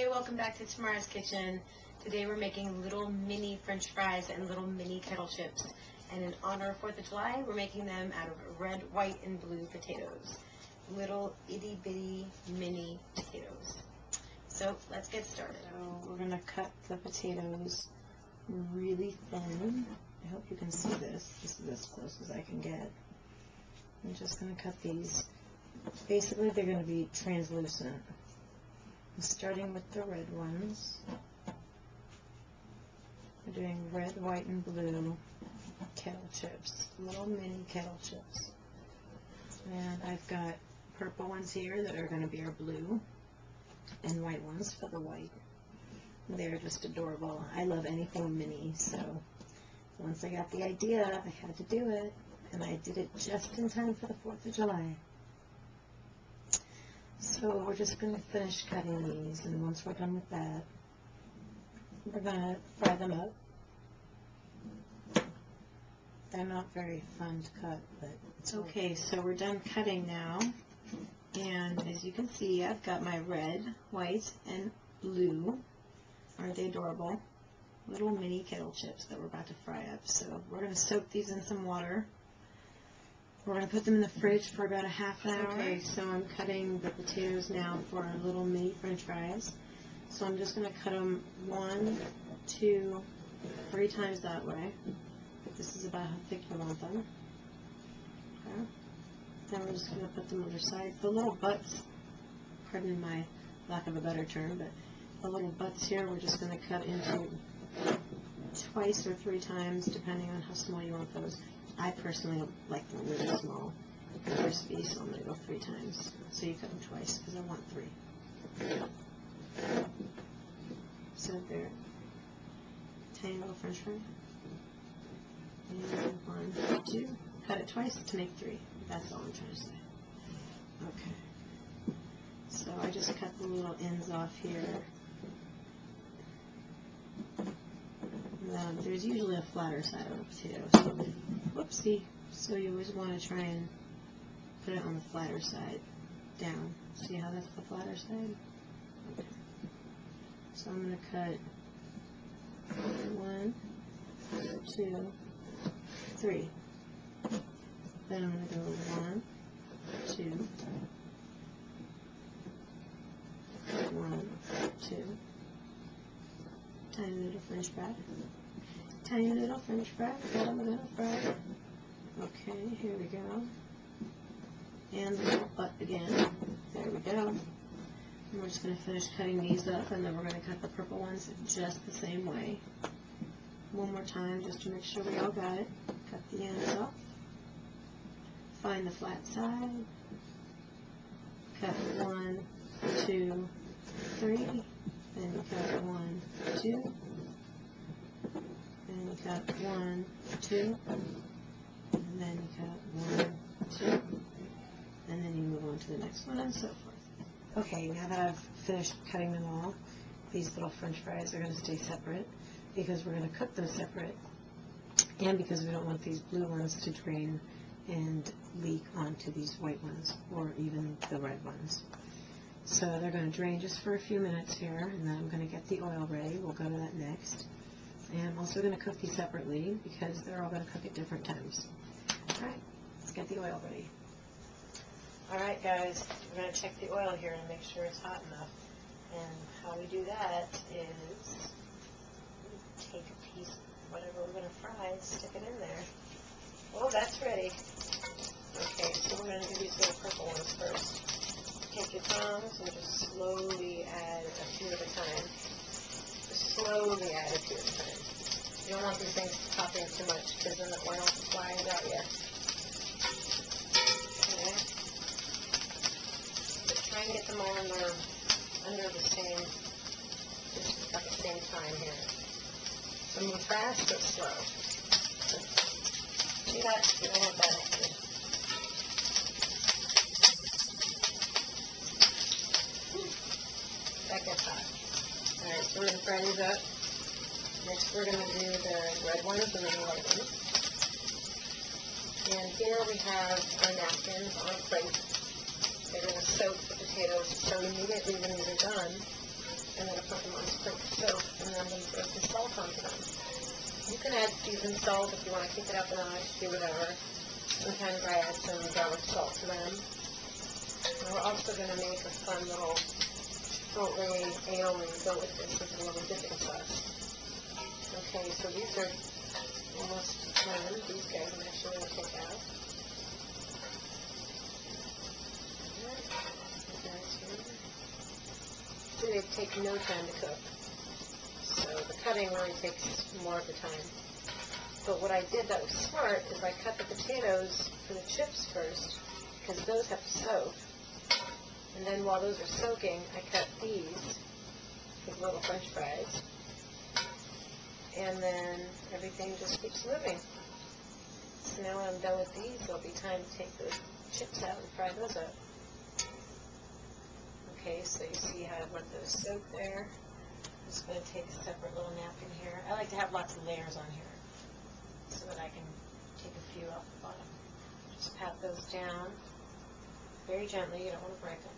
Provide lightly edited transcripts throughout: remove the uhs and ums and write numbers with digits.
welcome back to Tamara's Kitchen. Today we're making little mini french fries and little mini kettle chips. And in honor of 4th of July, we're making them out of red, white, and blue potatoes. Little itty bitty mini potatoes. So let's get started. So we're gonna cut the potatoes really thin. I hope you can see this. This is as close as I can get. I'm just gonna cut these. Basically, they're gonna be translucent. Starting with the red ones. We're doing red, white, and blue kettle chips, little mini kettle chips. And I've got purple ones here that are going to be our blue, and white ones for the white. They're just adorable. I love anything mini, so once I got the idea, I had to do it, and I did it just in time for the 4th of July. So we're just going to finish cutting these, and once we're done with that, we're going to fry them up. They're not very fun to cut, but it's okay. So we're done cutting now, and as you can see, I've got my red, white, and blue. Aren't they adorable? Little mini kettle chips that we're about to fry up. So we're going to soak these in some water. We're going to put them in the fridge for about a half an hour. Okay, so I'm cutting the potatoes now for our little mini french fries. So I'm just going to cut them 1, 2, 3 times that way. This is about how thick you want them. Okay. Then we're just going to put them on their side. The little butts, pardon my lack of a better term, but the little butts here we're just going to cut into 2 or 3 times depending on how small you want those. I personally like them really small and crispy, so I'm going to go 3 times. So you cut them twice because I want 3. So they're tiny little french fry. And 1, 2. Cut it twice to make 3. That's all I'm trying to say. Okay. So I just cut the little ends off here. There's usually a flatter side of a potato, so whoopsie. So you always want to try and put it on the flatter side down. See how that's the flatter side? Okay. So I'm going to cut 1, 2, 3. Then I'm going to go 1, 2, 1, 2. Tiny little french fry. Tiny little french fry that I'm going to fry. Okay, here we go. And the little butt again. There we go. And we're just going to finish cutting these up, and then we're going to cut the purple ones just the same way. One more time just to make sure we all got it. Cut the ends off. Find the flat side. Cut 1, 2, 3. Then you cut 1, 2. And you cut 1, 2. And then you cut 1, 2. And then you move on to the next one and so forth. Okay, now that I've finished cutting them all, these little french fries are going to stay separate because we're going to cook them separate, and because we don't want these blue ones to drain and leak onto these white ones or even the red ones. So they're going to drain just for a few minutes here, and then I'm going to get the oil ready. We'll go to that next. And I'm also going to cook these separately because they're all going to cook at different times. Alright, let's get the oil ready. Alright guys, we're going to check the oil here and make sure it's hot enough. And how we do that is take a piece of whatever we're going to fry and stick it in there. Well, that's ready. Okay, so we're going to do these little purple ones first. Take your tongs and just slowly add a few at a time. Just slowly add a few at a time. You don't want these things popping too much because then the oil flies at you. Okay. But try and get them all under the same, just at the same time here. So move fast but slow. See that? You don't want that happening. That gets hot. Alright, so we're going to fry these up. Next we're going to do the red ones and then the white ones. And here we have our napkins on a plate. They're going to soak the potatoes, so immediately when these are done, and then I put them on spring soap, and then I'm going to throw some salt onto them. You can add seasoned salt if you want to keep it up a notch, do whatever. Sometimes I add some garlic salt to them. And we're also going to make a fun little Chipotle aioli to go with this with a little dipping sauce. Okay, so these are almost done. These guys I'm actually going to take out. So they take no time to cook. So the cutting really takes more of the time. But what I did that was smart is I cut the potatoes for the chips first, because those have to soak. And then while those are soaking, I cut these with little French fries. And then everything just keeps moving. So now when I'm done with these, there'll be time to take the chips out and fry those up. Okay, so you see how I've let those soak there. I'm just going to take a separate little napkin here. I like to have lots of layers on here so that I can take a few off the bottom. Just pat those down very gently. You don't want to break them.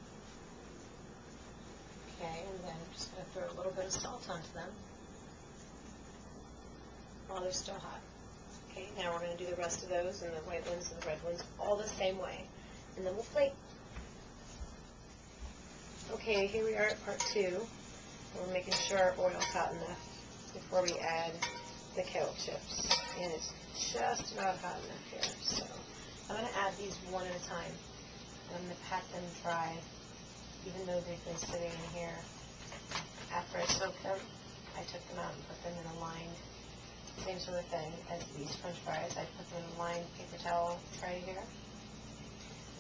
Okay, and then I'm just going to throw a little bit of salt onto them while they're still hot. Okay, now we're going to do the rest of those, and the white ones and the red ones, all the same way. And then we'll plate. Okay, here we are at part 2. We're making sure our oil's hot enough before we add the kale chips. And it's just about hot enough here. So I'm going to add these one at a time. And I'm going to pat them dry, even though they've been sitting in here. After I soaked them, I took them out and put them in a lined, same sort of thing as these French fries. I put them in a lined paper towel tray here.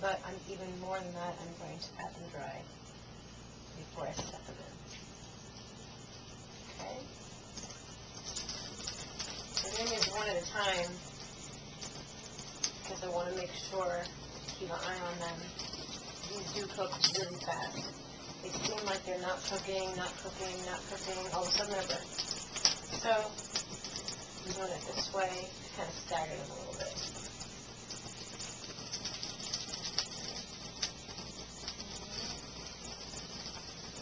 But I'm even more than that, I'm going to pat them dry before I set them in. Okay? I'm doing these one at a time because I want to make sure to keep an eye on them. These do cook really fast. They seem like they're not cooking, not cooking, not cooking. All of a sudden they're burnt. So I'm doing it this way to kind of stagger them a little bit.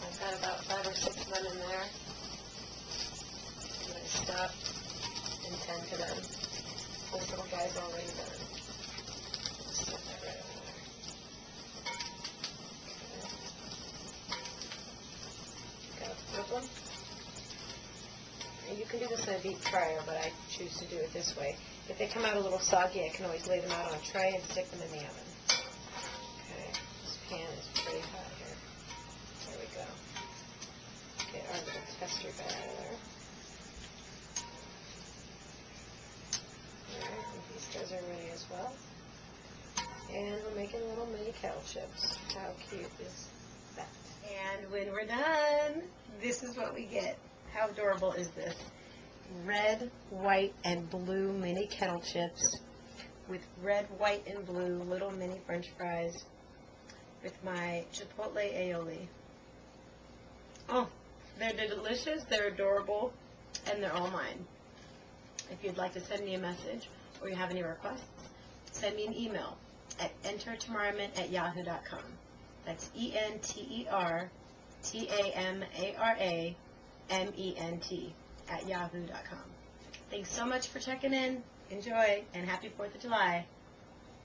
I've got about 5 or 6 of them in there. I'm going to stop and tend to them. This little guy's already done. Stick that right over there. Okay. Got a flip them. And you can do this in a deep fryer, but I choose to do it this way. If they come out a little soggy, I can always lay them out on a tray and stick them in the oven. Okay. This pan is pretty hot here. There we go. Get our little tester guy out of there. Alright, I think these guys are ready as well. And we're making little mini kale chips. How cute is that? And when we're done, this is what we get. How adorable is this? Red, white, and blue mini kettle chips with red, white, and blue little mini French fries with my Chipotle aioli. Oh, they're delicious, they're adorable, and they're all mine. If you'd like to send me a message or you have any requests, send me an email at entertamarament@yahoo.com. That's ENTERTAMARAMENT@yahoo.com. Thanks so much for checking in. Enjoy, and happy 4th of July.